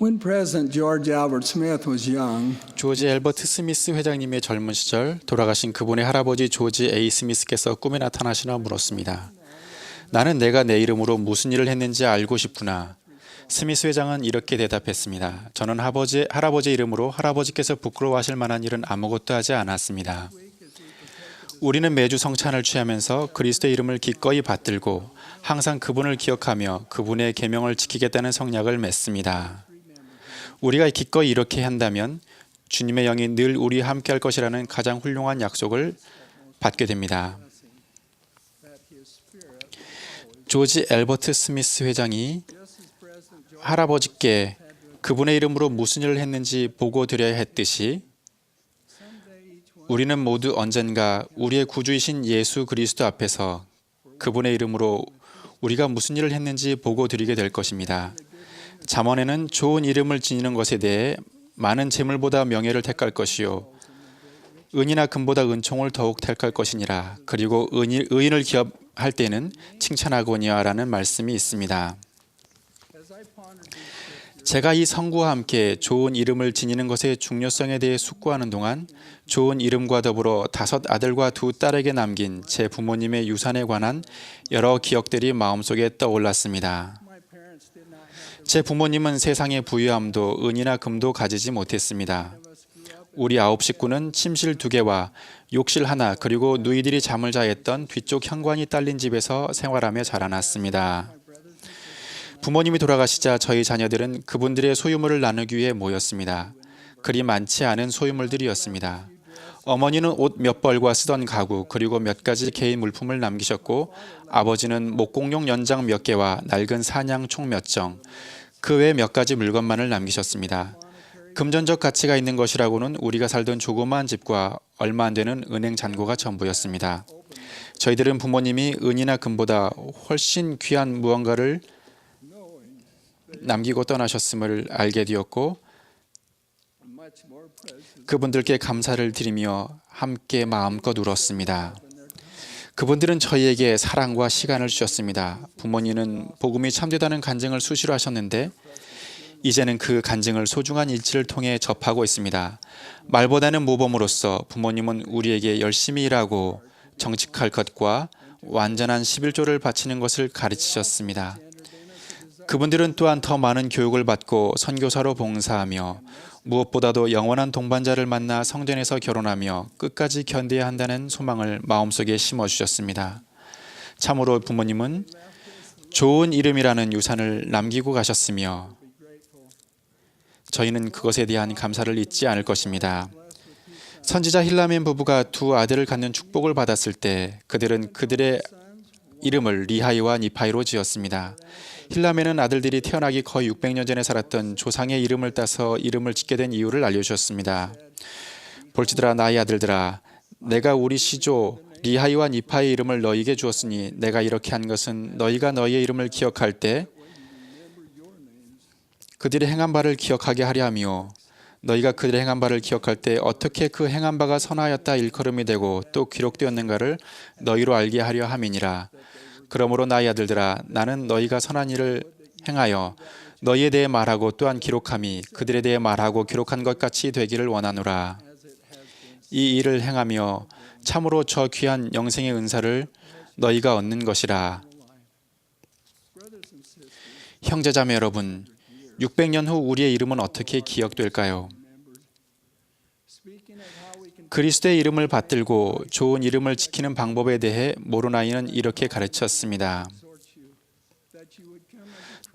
When President George Albert Smith was young, 조지 앨버트 스미스 회장님의 젊은 시절 돌아가신 그분의 할아버지 조지 A. 스미스께서 꿈에 나타나시나 물었습니다. 나는 내가 내 이름으로 무슨 일을 했는지 알고 싶구나. 스미스 회장은 이렇게 대답했습니다. 저는 할아버지 이름으로 할아버지께서 부끄러워하실 만한 일은 아무것도 하지 않았습니다. 우리는 매주 성찬을 취하면서 그리스도의 이름을 기꺼이 받들고 항상 그분을 기억하며 그분의 계명을 지키겠다는 성약을 맺습니다. 우리가 기꺼이 이렇게 한다면 주님의 영이 늘 우리와 함께할 것이라는 가장 훌륭한 약속을 받게 됩니다. 조지 앨버트 스미스 회장이 할아버지께 그분의 이름으로 무슨 일을 했는지 보고 드려야 했듯이 우리는 모두 언젠가 우리의 구주이신 예수 그리스도 앞에서 그분의 이름으로 우리가 무슨 일을 했는지 보고 드리게 될 것입니다. 잠언에는 좋은 이름을 지니는 것에 대해 많은 재물보다 명예를 택할 것이요 은이나 금보다 은총을 더욱 택할 것이니라. 그리고 의인을 기업할 때는 칭찬하거니와 라는 말씀이 있습니다. 제가 이 성구와 함께 좋은 이름을 지니는 것의 중요성에 대해 숙고하는 동안 좋은 이름과 더불어 5 아들과 2 딸에게 남긴 제 부모님의 유산에 관한 여러 기억들이 마음속에 떠올랐습니다. 제 부모님은 세상의 부유함도 은이나 금도 가지지 못했습니다. 우리 9 식구는 침실 2개와 욕실 하나 그리고 누이들이 잠을 자했던 뒤쪽 현관이 딸린 집에서 생활하며 자라났습니다. 부모님이 돌아가시자 저희 자녀들은 그분들의 소유물을 나누기 위해 모였습니다. 그리 많지 않은 소유물들이었습니다. 어머니는 옷 몇 벌과 쓰던 가구 그리고 몇 가지 개인 물품을 남기셨고 아버지는 목공용 연장 몇 개와 낡은 사냥 총 몇 정, 그 외 몇 가지 물건만을 남기셨습니다. 금전적 가치가 있는 것이라고는 우리가 살던 조그마한 집과 얼마 안 되는 은행 잔고가 전부였습니다. 저희들은 부모님이 은이나 금보다 훨씬 귀한 무언가를 남기고 떠나셨음을 알게 되었고 그분들께 감사를 드리며 함께 마음껏 울었습니다. 그분들은 저희에게 사랑과 시간을 주셨습니다. 부모님은 복음이 참되다는 간증을 수시로 하셨는데 이제는 그 간증을 소중한 일지를 통해 접하고 있습니다. 말보다는 모범으로서 부모님은 우리에게 열심히 일하고 정직할 것과 완전한 11조를 바치는 것을 가르치셨습니다. 그분들은 또한 더 많은 교육을 받고 선교사로 봉사하며 무엇보다도 영원한 동반자를 만나 성전에서 결혼하며 끝까지 견뎌야 한다는 소망을 마음속에 심어주셨습니다. 참으로 부모님은 좋은 이름이라는 유산을 남기고 가셨으며 저희는 그것에 대한 감사를 잊지 않을 것입니다. 선지자 힐라멘 부부가 2 아들을 갖는 축복을 받았을 때 그들은 그들의 이름을 리하이와 니파이로 지었습니다. 힐라멘은 아들들이 태어나기 거의 600년 전에 살았던 조상의 이름을 따서 이름을 짓게 된 이유를 알려주셨습니다. 볼지들아 나의 아들들아 내가 우리 시조 리하이와 니파의 이름을 너희에게 주었으니 내가 이렇게 한 것은 너희가 너희의 이름을 기억할 때 그들의 행한 바를 기억하게 하려 하며 너희가 그들의 행한 바를 기억할 때 어떻게 그 행한 바가 선하였다 일컬음이 되고 또 기록되었는가를 너희로 알게 하려 함이니라. 그러므로 나의 아들들아 나는 너희가 선한 일을 행하여 너희에 대해 말하고 또한 기록함이 그들에 대해 말하고 기록한 것 같이 되기를 원하노라. 이 일을 행하며 참으로 저 귀한 영생의 은사를 너희가 얻는 것이라. 형제자매 여러분, 600년 후 우리의 이름은 어떻게 기억될까요? 그리스도의 이름을 받들고 좋은 이름을 지키는 방법에 대해 모로나이는 이렇게 가르쳤습니다.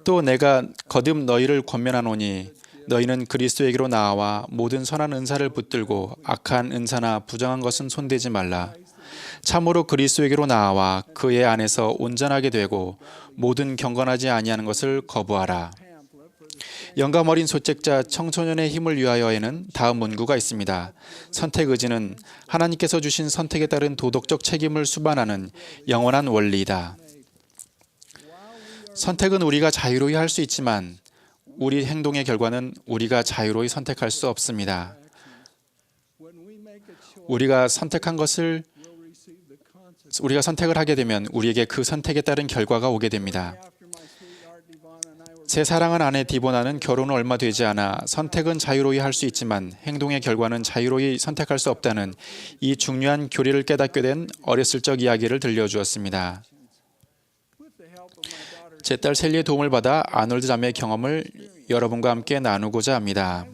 또 내가 거듭 너희를 권면하노니 너희는 그리스도에게로 나아와 모든 선한 은사를 붙들고 악한 은사나 부정한 것은 손대지 말라. 참으로 그리스도에게로 나아와 그의 안에서 온전하게 되고 모든 경건하지 아니하는 것을 거부하라. 영감 어린 소책자 청소년의 힘을 위하여에는 다음 문구가 있습니다. 선택 의지는 하나님께서 주신 선택에 따른 도덕적 책임을 수반하는 영원한 원리이다. 선택은 우리가 자유로이 할 수 있지만 우리 행동의 결과는 우리가 자유로이 선택할 수 없습니다. 우리가 선택을 하게 되면 우리에게 그 선택에 따른 결과가 오게 됩니다. 제 사랑하는 아내 디보나는 결혼은 얼마 되지 않아 선택은 자유로이 할 수 있지만 행동의 결과는 자유로이 선택할 수 없다는 이 중요한 교리를 깨닫게 된 어렸을 적 이야기를 들려주었습니다. 제 딸 셀리의 도움을 받아 아놀드 자매의 경험을 여러분과 함께 나누고자 합니다.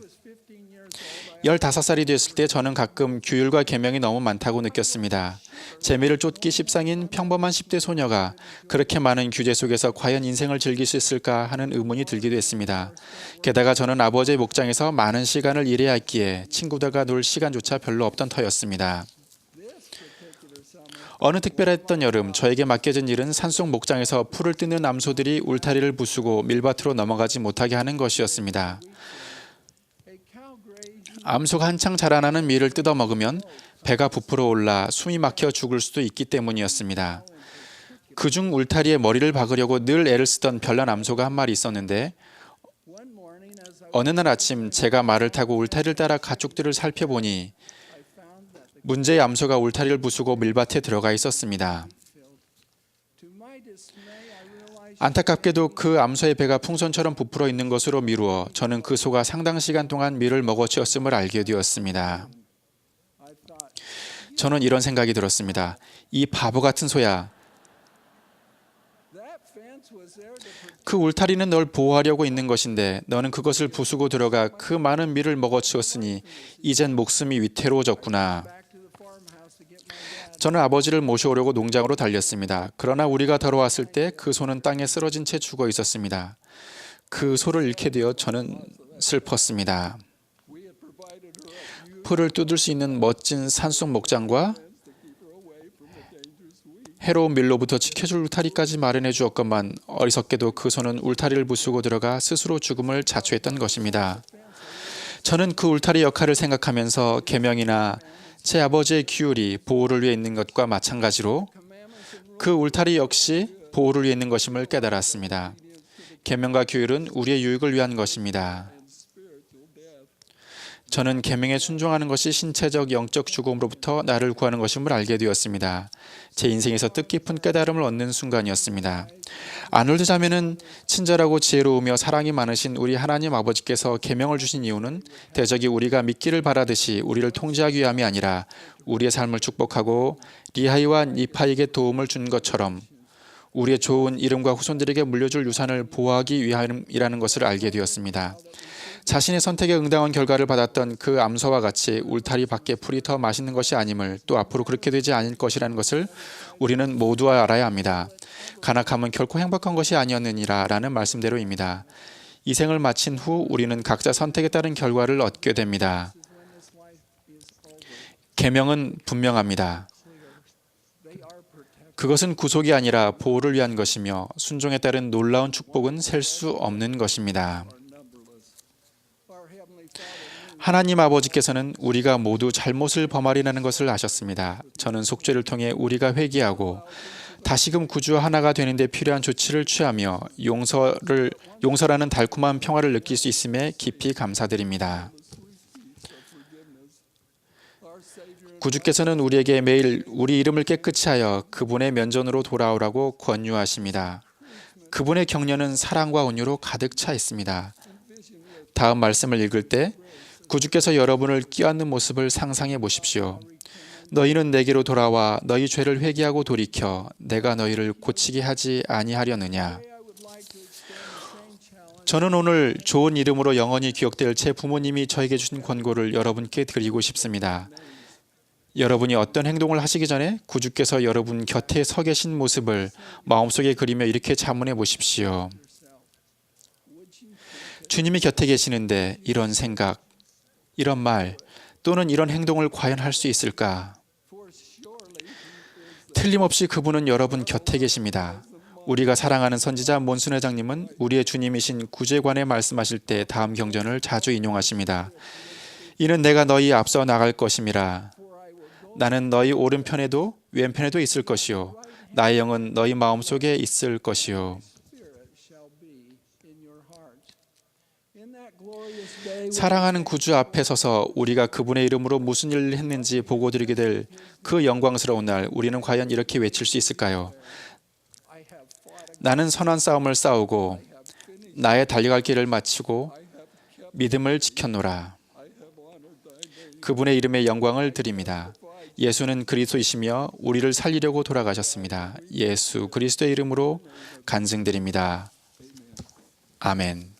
15살이 됐을 때 저는 가끔 규율과 계명이 너무 많다고 느꼈습니다. 재미를 쫓기 십상인 평범한 10대 소녀가 그렇게 많은 규제 속에서 과연 인생을 즐길 수 있을까 하는 의문이 들기도 했습니다. 게다가 저는 아버지의 목장에서 많은 시간을 일해야 했기에 친구들과 놀 시간조차 별로 없던 터였습니다. 어느 특별했던 여름, 저에게 맡겨진 일은 산속 목장에서 풀을 뜯는 암소들이 울타리를 부수고 밀밭으로 넘어가지 못하게 하는 것이었습니다. 암소가 한창 자라나는 밀을 뜯어 먹으면 배가 부풀어 올라 숨이 막혀 죽을 수도 있기 때문이었습니다. 그중 울타리에 머리를 박으려고 늘 애를 쓰던 별난 암소가 한 마리 있었는데 어느 날 아침 제가 말을 타고 울타리를 따라 가축들을 살펴보니 문제의 암소가 울타리를 부수고 밀밭에 들어가 있었습니다. 안타깝게도 그 암소의 배가 풍선처럼 부풀어 있는 것으로 미루어 저는 그 소가 상당 시간 동안 밀을 먹어치웠음을 알게 되었습니다. 저는 이런 생각이 들었습니다. 이 바보 같은 소야. 그 울타리는 널 보호하려고 있는 것인데 너는 그것을 부수고 들어가 그 많은 밀을 먹어치웠으니 이젠 목숨이 위태로워졌구나. 저는 아버지를 모셔오려고 농장으로 달렸습니다. 그러나 우리가 돌아왔을 때 그 소는 땅에 쓰러진 채 죽어 있었습니다. 그 소를 잃게 되어 저는 슬펐습니다. 풀을 뜯을 수 있는 멋진 산속 목장과 해로운 밀로부터 지켜줄 울타리까지 마련해 주었건만 어리석게도 그 소는 울타리를 부수고 들어가 스스로 죽음을 자초했던 것입니다. 저는 그 울타리 역할을 생각하면서 계명이나 제 아버지의 규율이 보호를 위해 있는 것과 마찬가지로 그 울타리 역시 보호를 위해 있는 것임을 깨달았습니다. 계명과 규율은 우리의 유익을 위한 것입니다. 저는 계명에 순종하는 것이 신체적 영적 죽음으로부터 나를 구하는 것임을 알게 되었습니다. 제 인생에서 뜻깊은 깨달음을 얻는 순간이었습니다. 아놀드 자매는 친절하고 지혜로우며 사랑이 많으신 우리 하나님 아버지께서 계명을 주신 이유는 대적이 우리가 믿기를 바라듯이 우리를 통제하기 위함이 아니라 우리의 삶을 축복하고 리하이와 니파에게 도움을 준 것처럼 우리의 좋은 이름과 후손들에게 물려줄 유산을 보호하기 위함이라는 것을 알게 되었습니다. 자신의 선택에 응당한 결과를 받았던 그 암소와 같이 울타리 밖의 풀이 더 맛있는 것이 아님을 또 앞으로 그렇게 되지 않을 것이라는 것을 우리는 모두 알아야 합니다. 간악함은 결코 행복한 것이 아니었느니라 라는 말씀대로입니다. 이 생을 마친 후 우리는 각자 선택에 따른 결과를 얻게 됩니다. 계명은 분명합니다. 그것은 구속이 아니라 보호를 위한 것이며 순종에 따른 놀라운 축복은 셀 수 없는 것입니다. 하나님 아버지께서는 우리가 모두 잘못을 범하리라는 것을 아셨습니다. 저는 속죄를 통해 우리가 회개하고 다시금 구주와 하나가 되는 데 필요한 조치를 취하며 용서라는 달콤한 평화를 느낄 수 있음에 깊이 감사드립니다. 구주께서는 우리에게 매일 우리 이름을 깨끗이 하여 그분의 면전으로 돌아오라고 권유하십니다. 그분의 격려는 사랑과 온유로 가득 차 있습니다. 다음 말씀을 읽을 때 구주께서 여러분을 끼얹는 모습을 상상해 보십시오. 너희는 내게로 돌아와 너희 죄를 회개하고 돌이켜 내가 너희를 고치게 하지 아니하려느냐. 저는 오늘 좋은 이름으로 영원히 기억될 제 부모님이 저에게 주신 권고를 여러분께 드리고 싶습니다. 여러분이 어떤 행동을 하시기 전에 구주께서 여러분 곁에 서 계신 모습을 마음속에 그리며 이렇게 자문해 보십시오. 주님이 곁에 계시는데 이런 생각, 이런 말 또는 이런 행동을 과연 할 수 있을까? 틀림없이 그분은 여러분 곁에 계십니다. 우리가 사랑하는 선지자 몬순 회장님은 우리의 주님이신 구주에 관해 말씀하실 때 다음 경전을 자주 인용하십니다. 이는 내가 너희 앞서 나갈 것임이라. 나는 너희 오른편에도 왼편에도 있을 것이요 나의 영은 너희 마음속에 있을 것이요. 사랑하는 구주 앞에 서서 우리가 그분의 이름으로 무슨 일을 했는지 보고 드리게 될 그 영광스러운 날, 우리는 과연 이렇게 외칠 수 있을까요? 나는 선한 싸움을 싸우고 나의 달려갈 길을 마치고 믿음을 지켰노라. 그분의 이름에 영광을 드립니다. 예수는 그리스도이시며 우리를 살리려고 돌아가셨습니다. 예수 그리스도의 이름으로 간증드립니다. 아멘.